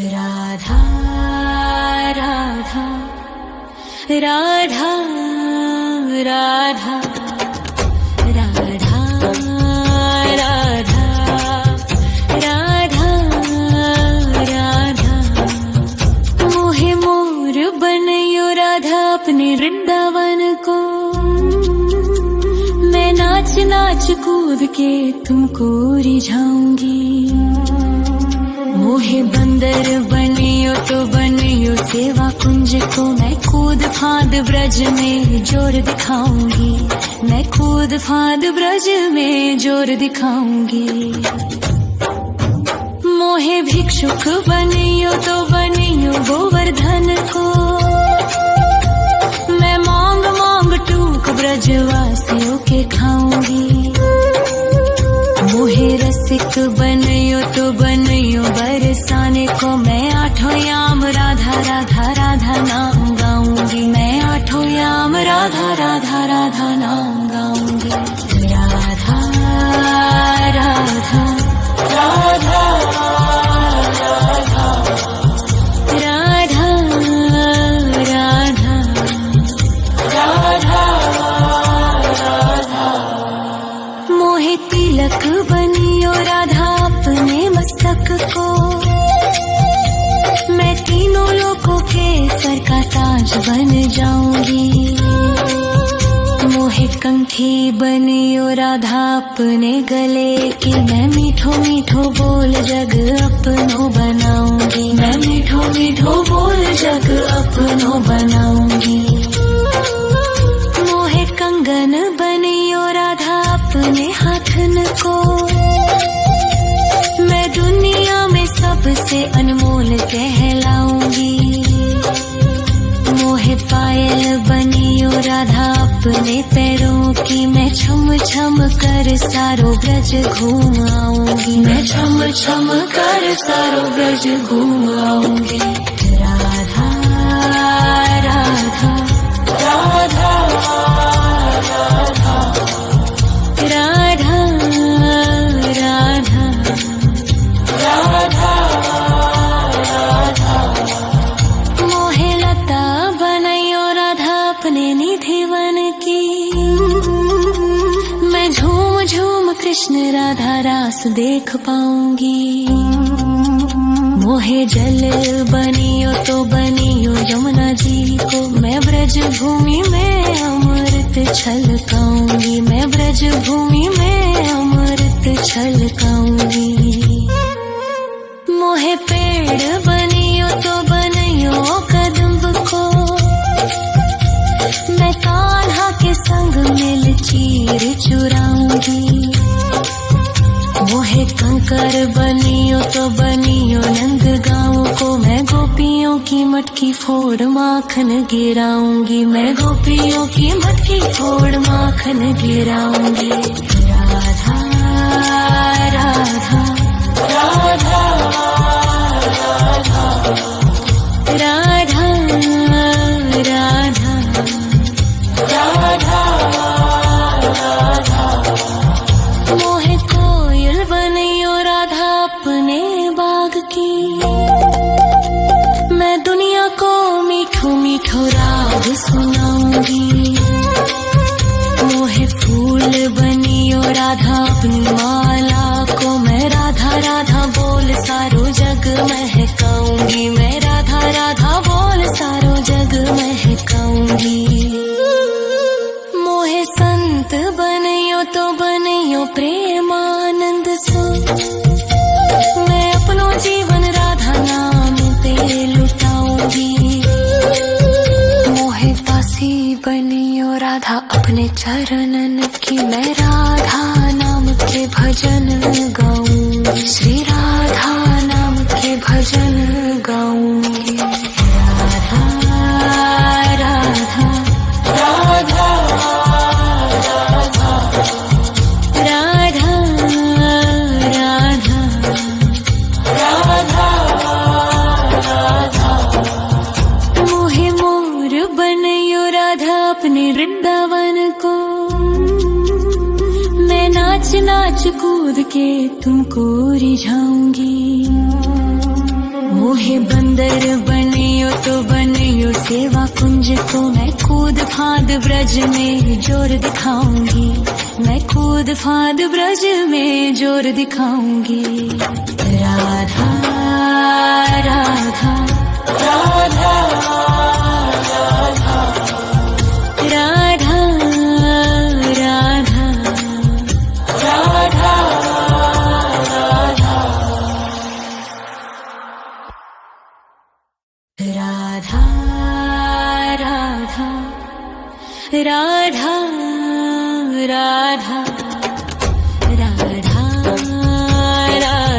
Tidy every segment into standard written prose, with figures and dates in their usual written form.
राधा राधा राधा राधा राधा राधा राधा राधा मोहे मोर बनयो राधा अपने वृंदावन को। मैं नाच नाच कूद के तुमको रिझाऊंगी। मोहे बंदर बनियो तो बनियो सेवा कुंज को। मैं कूद फांद ब्रज में जोर दिखाऊंगी। मैं कूद फांद ब्रज में जोर दिखाऊंगी। मोहे भिक्षुक बनियो तो बनियो गोवर्धन को। मैं मांग मांग टूक ब्रजवासियों के खाऊंगी। मोहे रसिक बनियो तो बनियो बरसाने को। मैं आठों याम राधा राधा राधा नाम गाऊंगी। मैं आठों याम राधा राधा राधा नाम गाऊंगी। राधा राधा राधा राधा राधा राधा राधा मोहे तिलक बनियो राधा अपने मस्तक को। मैं तीनों लोगों के सर का ताज बन जाऊंगी। मोहे कंठी बनियो राधा अपने गले की। मैं मीठो मीठो बोल जग अपनो बनाऊंगी। मैं मीठो मीठो बोल जग अपनो बनाऊंगी। मोहे कंगन बनियो राधा अपने हाथन को। मैं दुनिया में सबसे अनमोल कहलाऊंगी। मोहे पायल बनियो राधा अपने पैरों की। मैं छम छम कर सारो ब्रज घूम आऊंगी। मैं छम छम कर सारो ब्रज घूम आऊंगी। राधा राधा राधा राधा राधा राधा राधा राधा मोहे लता बनयो राधा अपने निधिवन की। मैं झूम झूम कृष्ण राधा रास देख पाऊंगी। मोहे जल बनियो तो बनियो यमुना जी को। मैं ब्रज भूमि में अमृत छलकाऊंगी। मैं ब्रज भूमि में अमृत छलकाऊंगी। मोहे पेड़ बनियो तो बनियो कदम्ब को। मैं कान्हा के संग मिल चीर चुराऊंगी। मोहे कंकर बनियो तो बनियो नंद गाँव को। मैं गोपियों की मटकी फोड़ माखन गिराऊंगी। मैं गोपियों की मटकी फोड़ माखन गिराऊंगी। राधा राधा राधा राधा राधा राधा राधा मोहे कोयल बनियो राधा अपने बाग की। मैं दुनिया को मीठो मीठो राग सुनाऊंगी। मोहे फूल बनियो राधा अपनी माला को। मैं राधा राधा बोल सारो जग महकाऊंगी। मैं राधा राधा बोल सारो जग महकाऊंगी। मोहे संत बनियो तो बनियो प्रेमानंद सो। मैं अपनो जीवन राधा नाम पे लुटाऊंगी। मोहे दासी बनियो राधा अपने चरणन की। मैं राधा नाम के भजन गाऊंगी। श्री राधा नाम के भजन गाऊंगी। राधा राधा राधा राधा राधा राधा राधा मोहे मोर बनयो राधा अपने वृंदावन को। मैं नाच नाच कूद के तुमको रिझाऊंगी। मोहे मोहे बंदर बनियो तो बनियो सेवा कुंज को मैं कूद फांद ब्रज में जोर दिखाऊंगी, मैं कूद फांद ब्रज में जोर दिखाऊंगी। राधा राधा राधा राधा राधा राधा राधा राधा राधा राधा राधा राधा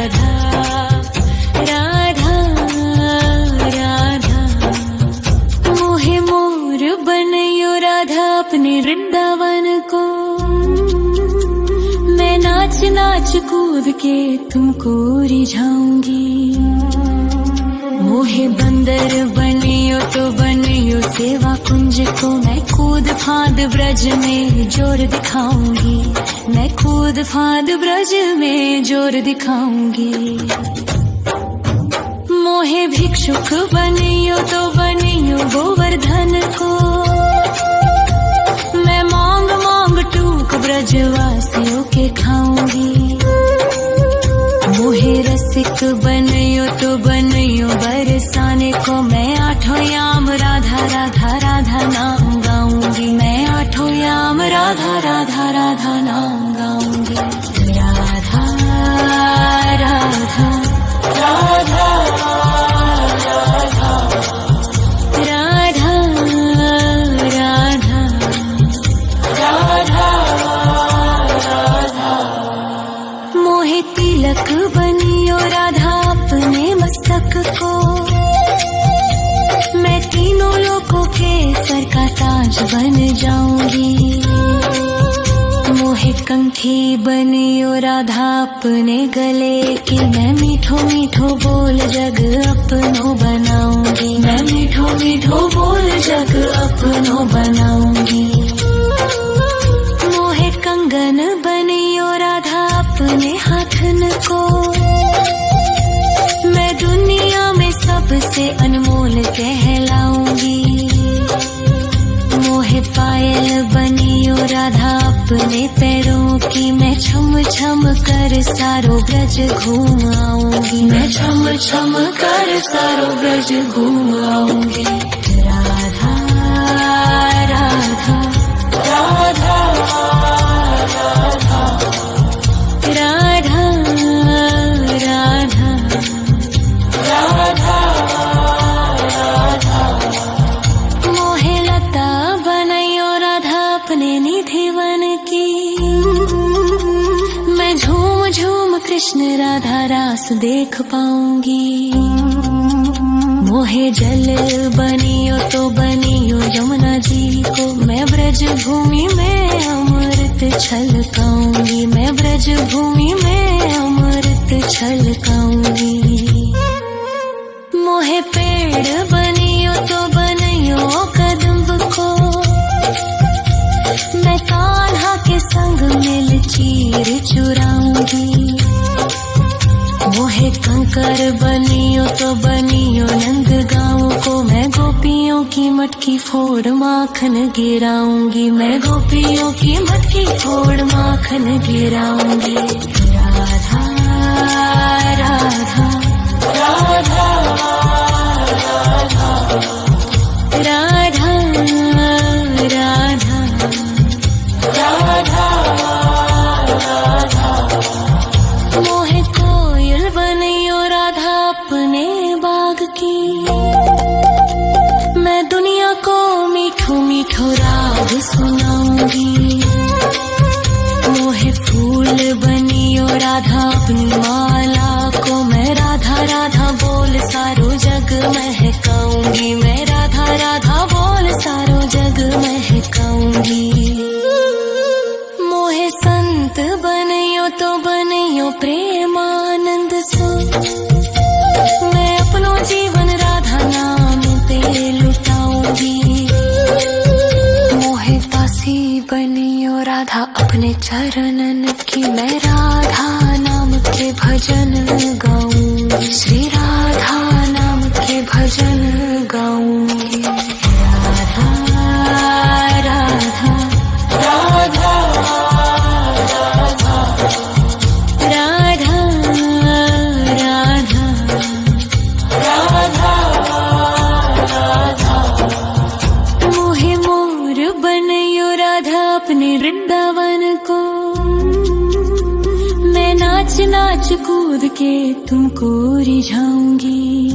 राधा राधा राधा मोहे मोर बनयो राधा अपने वृंदावन को, मैं नाच नाच कूद के तुमको रिझाऊंगी। मोहे बंदर बनियो तो बनियो सेवा कुंज को मैं कूद फांद ब्रज में जोर दिखाऊंगी, मैं कूद फांद ब्रज में जोर दिखाऊंगी। मोहे भिक्षुक बनियो तो बनियो गोवर्धन को, मैं मांग मांग टूक ब्रजवासियों के खाऊंगी। मोहे रसिक बनियो तो बनियो बरसाने को, मैं आठों याम राधा राधा राधा नाम गाऊंगी, मैं आठों याम राधा राधा राधा नाम गाऊंगी। राधा राधा राधा राधा राधा राधा राधा मोहे तिलक बनियो राधा अपने मस्तक को, मैं तीनों लोगों के सर का ताज बन जाऊंगी। मोहे कंठी बनियो राधा अपने गले की, मैं मीठो मीठो बोल जग अपनो बनाऊंगी, मैं मीठो मीठो बोल जग अपनो बनाऊंगी। मोहे कंगन बनियो राधा अपने हाथन को, मैं दुनिया में सबसे अनमोल कहलाऊंगी। मोहे पायल बनियो राधा अपने पैरों की, मैं छम छम कर सारो ब्रज घूम आऊंगी, मैं छम छम कर सारो ब्रज घूम आऊंगी। राधा राधा राधा राधा राधा राधा राधा राधा मोहे लता बनयो राधा अपने निधि वन की, मैं झूम झूम कृष्ण राधा रास देख पाऊंगी। मोहे जल बनियो तो बनियो यमुना जी को, मैं ब्रज भूमि में अमृत छलकाऊंगी, मैं ब्रज भूमि में अमृत छलकाऊंगी। मोहे पेड़ बनियो तो बनियो कदम्ब को, मैं कान्हा के संग मिल चीर चुराऊंगी। मोहे कंकर बनियो तो बनियो नंद गाँव को, मैं गोपियों की मटकी फोड़ माखन गिराऊंगी, मैं गोपियों की मटकी फोड़ माखन गिराऊंगी। राधा राधा राधा राधा राधा राधा राधा मोहे कोयल बनियो राधा अपने बाग की, मैं दुनिया को मीठो मीठो राग सुनाऊंगी। मोहे फूल बनियो राधा अपनी माला को, मैं राधा राधा बोल सारो जग महकाऊंगी, मैं राधा राधा बोल सारो जग महकाऊंगी। मोहे संत बनियो तो बनियो प्रेमानंद सो, मैं अपनो जीवन राधा नाम पे लुटाऊंगी। मोहे दासी बनियो राधा अपने चरणन की, मैं राधा नाम के भजन गाऊंगी, श्री राधा नाम कूद के तुमको रिझाऊंगी।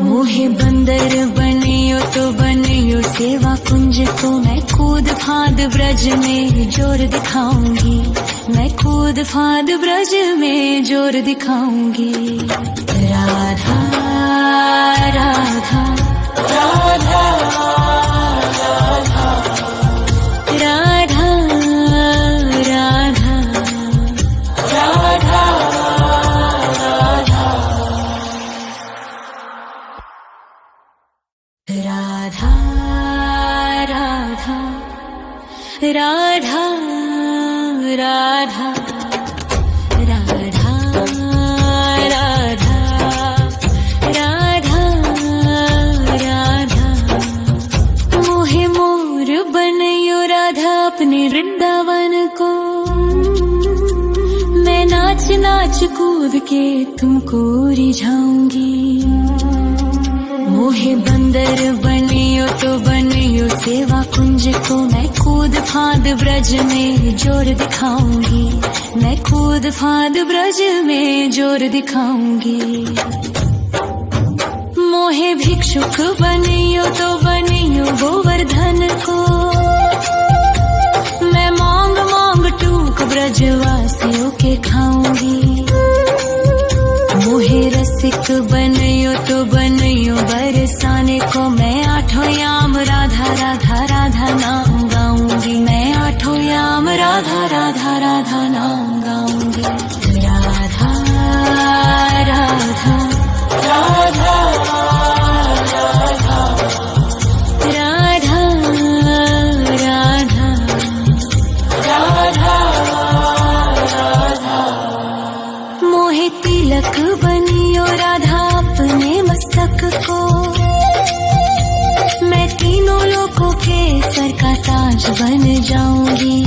मोहे बंदर बनियो तो बनियो सेवा कुंज को मैं कूद फांद ब्रज में जोर दिखाऊंगी। मैं कूद फांद ब्रज में जोर दिखाऊंगी। राधा राधा राधा राधा राधा राधा राधा राधा राधा राधा राधा राधा राधा मोहे मोर बनयो राधा अपने वृंदावन को। मैं नाच नाच कूद के तुमको रिझाऊंगी। मोहे बंदर बनियो तो बनियो सेवा कुंज को मैं कूद फांद ब्रज में जोर दिखाऊंगी। मैं कूद फांद ब्रज में जोर दिखाऊंगी। मोहे भिक्षुक बनियो तो बनियो गोवर्धन को। मैं मांग मांग टूक ब्रजवासियों के खाऊंगी। मोहे रसिक बनियो तो बनियो बरसाने को मैं आठों याम राधा राधा राधा नाम गाऊंगी। मैं आठों याम राधा राधा राधा नाम गाऊंगी। राधा राधा राधा राधा राधा राधा राधा मोहे तिलक बनियो राधा अपने मस्तक को। मैं तीनों लोगों के सर का ताज बन जाऊंगी।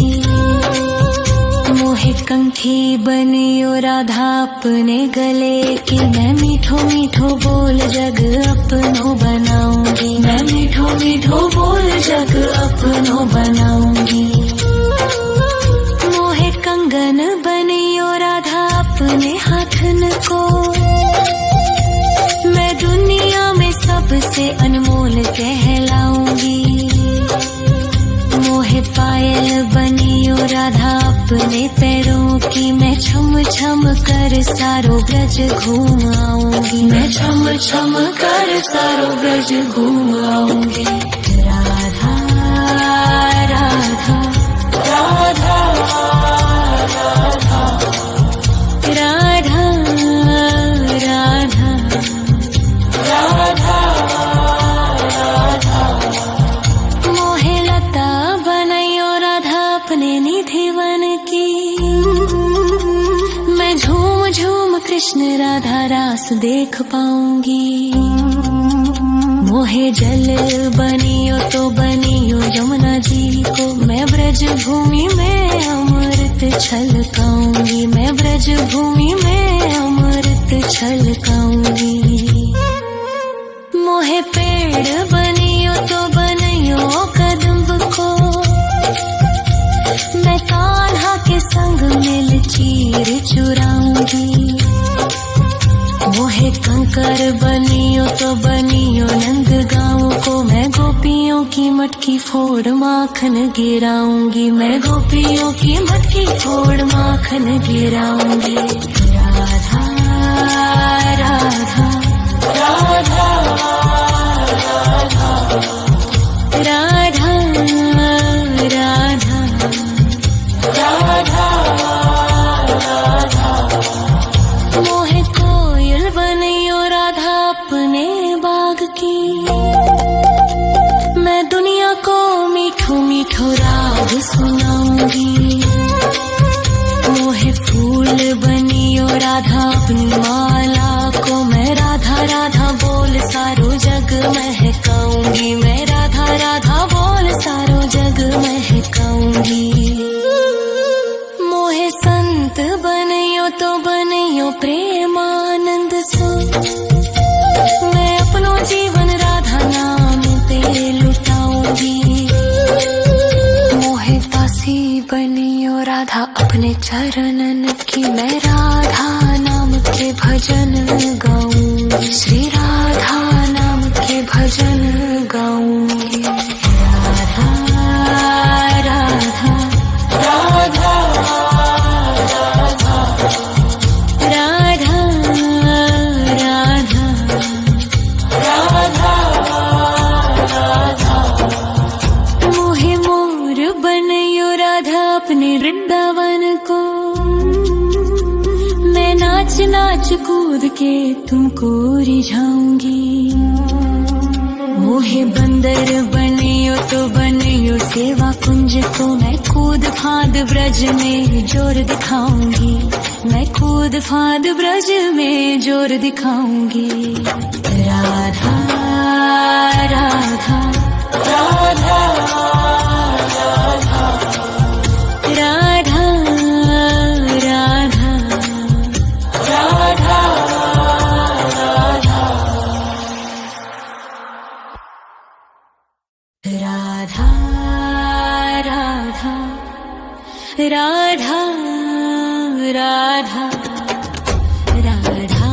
मोहे कंठी बनियो राधा अपने गले की। मैं मीठो मीठो बोल जग अपनो बनाऊंगी। मैं मीठो मीठो बोल जग अपनो बनाऊंगी। मोहे कंगन बनियो राधा अपने हाथन को। मैं दुनिया में सबसे अनमोल कहलाऊंगी। मोहे पायल बनियो राधा अपने पैरों की। मैं छम छम कर सारो ब्रज घूम आऊंगी। मैं छम छम कर सारो ब्रज घूम आऊंगी। राधा राधा राधा राधा राधा राधा राधा राधा मोहे लता बनयो राधा अपने निधि वन की। मैं झूम झूम कृष्ण राधा रास देख पाऊंगी। मोहे जल बनियो तो बनियो यमुना जी को। मैं ब्रज भूमि में अमृत छलकाऊंगी। मैं ब्रज भूमि में अमृत छलकाऊंगी। मोहे पेड़ बनियो तो बनियो कदम्ब को। मैं कान्हा के संग मिल चीर चुराऊंगी। मोहे कंकर बनियो तो बनियो नंद गाँव को। मैं गोपियों की मटकी फोड़ माखन गिराऊंगी। मैं गोपियों की मटकी फोड़ माखन गिराऊंगी। राधा राधा राधा राधा राधा राधा राधा मोहे कोयल बनियो राधा अपने बाग की। मैं दुनिया को मीठो मीठो राग सुनाऊंगी। मोहे फूल बनियो राधा अपनी माला को। मैं राधा राधा बोल सारो जग महकाऊंगी। मैं राधा राधा बोल सारो जग महकाऊंगी। मोहे संत बनियो तो बनियो प्रेमानंद सो। मैं अपनो जीवन राधा नाम पे लुटाऊंगी। मोहे दासी बनियो राधा अपने चरणन कि मैं राधा नाम के भजन गाऊं, श्री राधा नाम के भजन गाऊंगी। राधा राधा राधा राधा राधा राधा राधा मोहे मोर बनयो राधा अपने वृंदावन को, मैं नाच नाच कूद के तुमको रिझाऊंगी। मोहे बंदर बनियो तो बनियो सेवा कुंज को, मैं कूद फांद ब्रज में जोर दिखाऊंगी, मैं कूद फांद ब्रज में जोर दिखाऊंगी। राधा राधा राधा राधा राधा राधा राधा राधा राधा राधा राधा राधा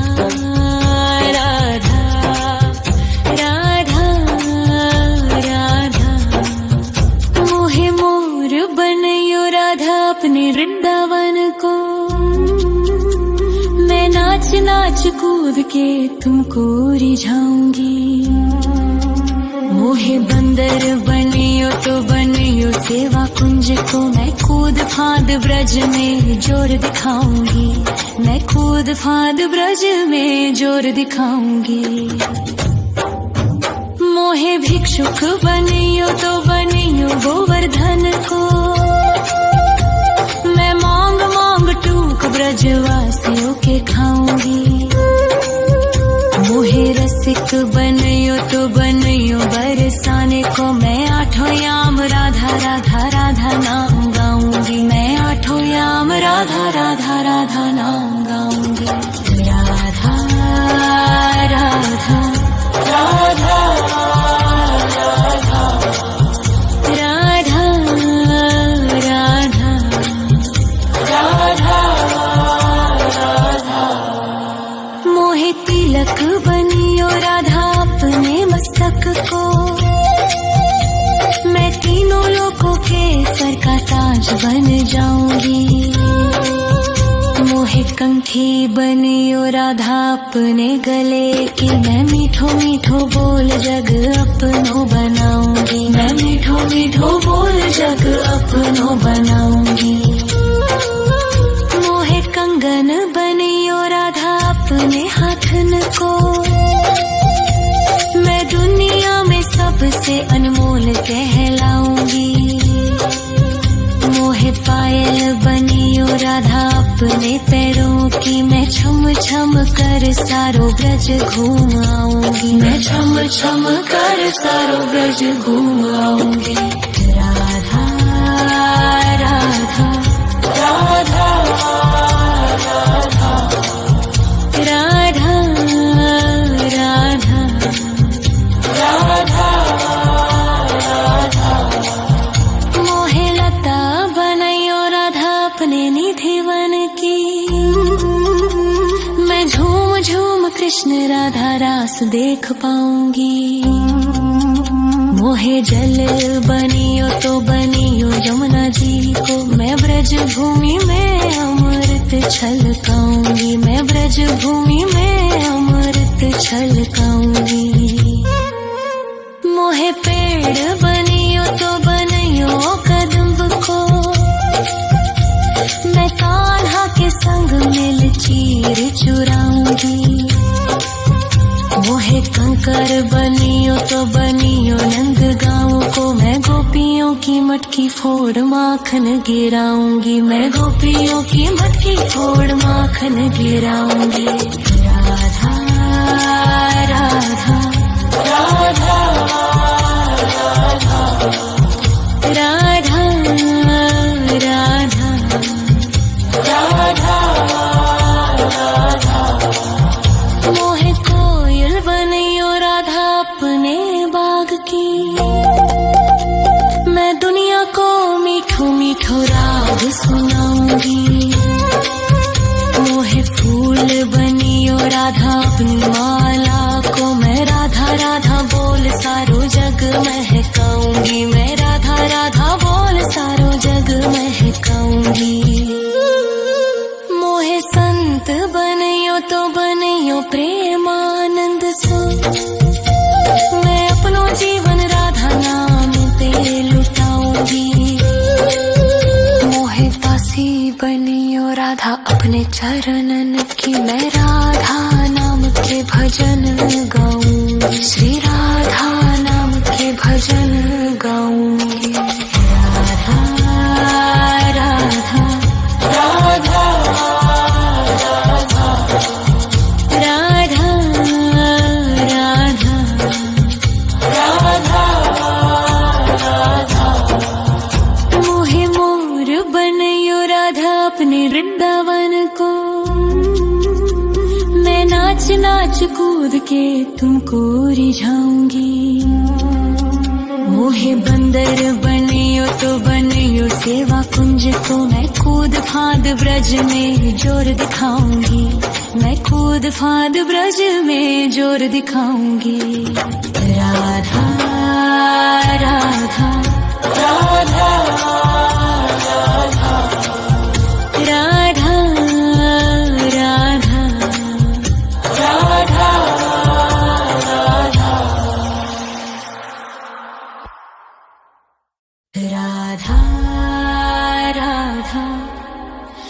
राधा राधा राधा मोहे मोर बनयो राधा अपने वृंदावन को, मैं नाच नाच कूद के तुमको रिझाऊंगी। मोहे बंदर बनियो तो बनियो सेवा कुंज को, मैं कूद फांद ब्रज में जोर दिखाऊंगी, मैं कूद फांद ब्रज में जोर दिखाऊंगी। मोहे भिक्षुक बनियो तो बनियो गोवर्धन को, मैं मांग मांग टूक ब्रजवासियों के खाऊंगी। मोहे रसिक बनयो तो बनयो बरसाने को, मैं आठों याम राधा राधा राधा नाम गाऊंगी, मैं आठों याम राधा राधा राधा नाम गाऊंगी। राधा राधा राधा राधा राधा राधा राधा राधा मोहे तिलक बनियो राधा अपने मस्तक को, मैं तीनों लोगों के सर का ताज बन जाऊंगी। मोहे कंठी बनियो राधा अपने गले की, मैं मीठो मीठो बोल जग अपनो बनाऊंगी, मैं मीठो मीठो बोल जग अपनो बनाऊंगी। मोहे कंगन बनियो राधा अपने हाथन को, मैं दुनिया में सबसे अनमोल कहलाऊंगी। मोहे पायल बनियो राधा अपने पैरों की, मैं छम छम कर सारो ब्रज घूम आऊंगी, मैं छम छम कर सारो ब्रज घूम आऊंगी। राधा राधा राधा राधा राधा राधा राधा राधा मोहे लता बनयो राधा अपने निधिवन की, मैं झूम झूम कृष्ण राधा रास देख पाऊंगी। मोहे जल बनियो तो बनियो यमुना जी को, मैं ब्रज भूमि में अमृत छलकाऊंगी, मैं ब्रज भूमि में अमृत छलकाऊंगी। मोहे पेड़ बनियो तो बनियो कदम्ब को, मैं कान्हा के संग मिल चीर चुराऊंगी। मोहे कंकर बनियो तो बनियो नंद गाँव को, मैं गोपियों की मटकी फोड़ माखन गिराऊंगी, मैं गोपियों की मटकी फोड़ माखन गिराऊंगी। राधा राधा राधा राधा राधा राधा राधा मोहे कोयल बनियो राधा अपने बाग की, मैं दुनिया को मीठो मीठो राग सुनाऊंगी। राधा अपनी माला को मैं राधा राधा बोल सारो जग महकाऊंगी, मैं राधा राधा बोल सारो जग महकाऊंगी। मोहे संत बनियो तो बनियो प्रेमानंद सो, मैं अपनो जीवन राधा नाम पे लुटाऊंगी। मोहे दासी बनियो राधा अपने चरणन की, मैं राधा नाम के भजन गाऊंगी, श्री राधा नाम के भजन गाऊंगी। राधा राधा राधा राधा राधा राधा राधा। मोहे मोर बनियो राधा अपने वृंदावन को, मैं नाच नाच कूद के तुमको रिझाऊंगी। मोहे बंदर बनियो तो बनियो सेवा कुंज को, मैं कूद फांद ब्रज में जोर दिखाऊंगी, मैं कूद फांद ब्रज में जोर दिखाऊंगी। राधा राधा राधा राधा राधा राधा राधा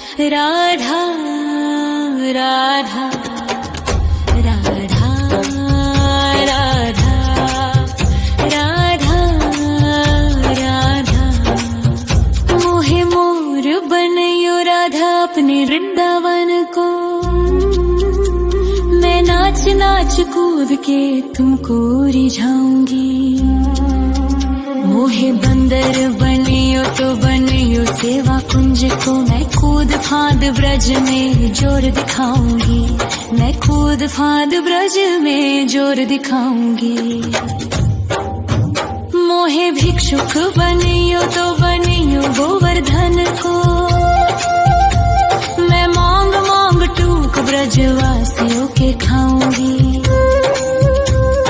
राधा राधा राधा राधा राधा राधा राधा। मोहे मोर बनियो राधा अपने वृंदावन को, मैं नाच नाच कूद के तुमको रिझाऊंगी। मोहे बंदर बनियो तो बनियो सेवा कुंज को, मैं कूद फांद ब्रज में जोर दिखाऊंगी, मैं कूद फांद ब्रज में जोर दिखाऊंगी। मोहे भिक्षुक बनियो तो बनियो गोवर्धन को, मैं मांग मांग टूक ब्रजवासियों के खाऊंगी।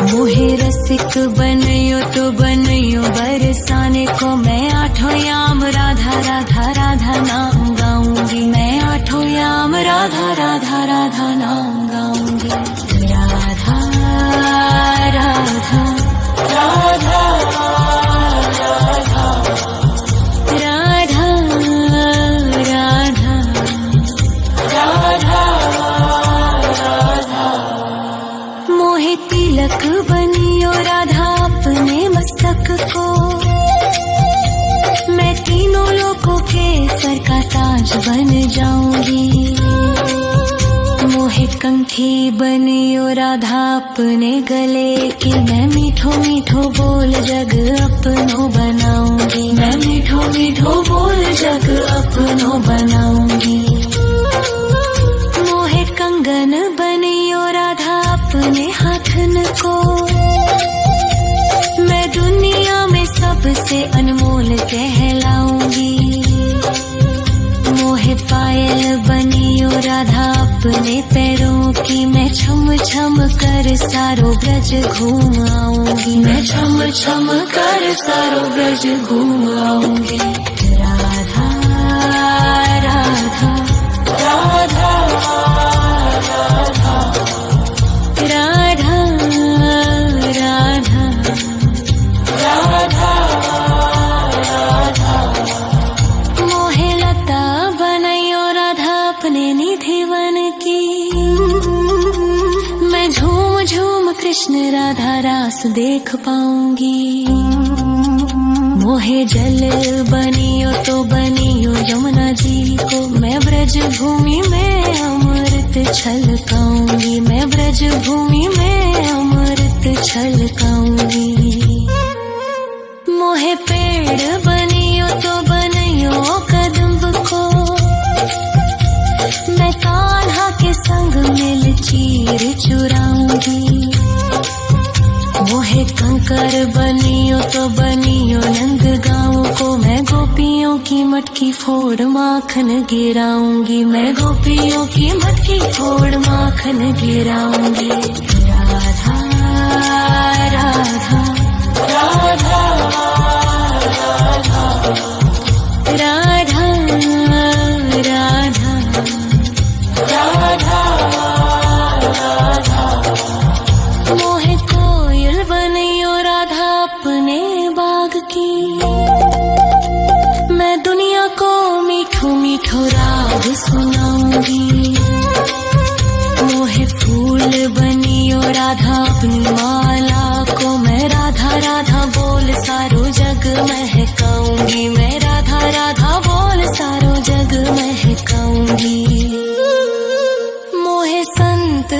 मोहे रसिक बनियो तो बनियो बरसाने को, मैं आठों याम राधा राधा राधा नाम गाऊंगी, मैं आठों याम राधा राधा राधा नाम गाऊंगी। राधा राधा राधा राधा राधा राधा राधा। मोहे तिलक बनियो राधा अपने मस्तक को, मैं तीनों लोगों के सर का ताज बन जाऊंगी। मोहे कंठी बनियो राधा अपने गले की, मैं मीठो मीठो बोल जग अपनो बनाऊंगी, मैं मीठो मीठो बोल जग अपनो बनाऊंगी। मोहे कंगन बनियो राधा अपने हाथन को, मैं दुनिया में सबसे अनमोल कहलाऊंगी। मोहे पायल बनियो राधा अपने पैरों की, मैं छम छम कर सारो ब्रज घूम आऊंगी, मैं छम छम कर सारो ब्रज घूम आऊंगी। राधा राधा राधा राधा राधा राधा राधा राधा। मोहे लता बनायो राधा अपने निधिवन की, मैं झूम झूम कृष्ण राधा रास देख पाऊंगी। मोहे जल बनियो तो बनियो यमुना जी को, मैं ब्रज भूमि में अमृत छलकाऊंगी, मैं ब्रज भूमि में अमृत छलकाऊंगी। मोहे पेड़ बनियो तो बनियो कदम्ब को, मैं कान्हा के संग मिल चीर चुराऊंगी। मोहे कंकर बनियो तो बनियो नंद गाँव को, मैं गोपी गोपियों की मटकी फोड़ माखन गिराऊंगी, मैं गोपियों की मटकी फोड़ माखन गिराऊंगी। राधा राधा राधा राधा राधा राधा राधा। मोहे कोयल बनियो राधा अपने बाग की, मैं दुनिया को मीठो मीठो राग सुनाऊंगी। मोहे फूल बनियो राधा अपनी माला को, मैं राधा राधा बोल सारो जग महकाऊंगी, मैं राधा राधा बोल सारो जग महकाऊंगी। मोहे संत